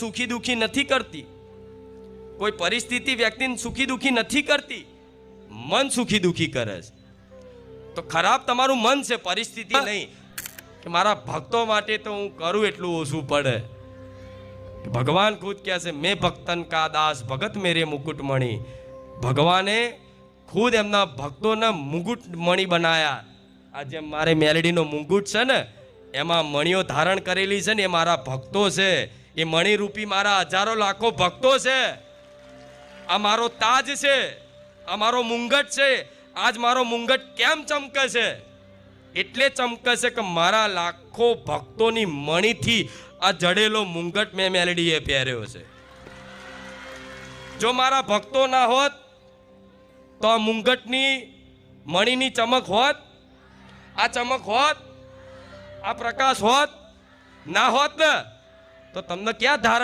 સુખી દુખી નથી કરતી, કોઈ પરિસ્થિતિ વ્યક્તિને સુખી દુખી નથી કરતી, મન સુખી દુખી કરે છે. તો ખરાબ તમારું મન છે, પરિસ્થિતિ નહીં. કે મારા ભક્તો માટે તો હું કરું એટલું ઓછું પડે. ભગવાન ખુદ કહે છે, મેં ભક્તન કા દાસ ભગત મેરે મુકુટમણી. ભગવાને ખુદ એમના ભક્તોને મુકુટમણી બનાયા. આ જેમ મારે મેલડીનો મુંગુટ છે ને, એમાં મણીઓ ધારણ કરેલી છે ને, એ મારા ભક્તો છે. એ મણીરૂપી મારા હજારો લાખો ભક્તો છે. આ મારો તાજ છે, આ મારો મુંગટ છે. આજ મારો મુંગટ કેમ ચમકે છે? એટલે ચમકે છે કે મારા લાખો ભક્તોની મણીથી આ જડેલો મુંગટ મેં મેલડીએ પહેર્યો છે. જો મારા ભક્તો ના હોત તો આ મુંગટની મણીની ચમક હોત, આ ચમક હોત, આ પ્રકાશ હોત, ના હોત ને તો તમને ક્યાં ધારણ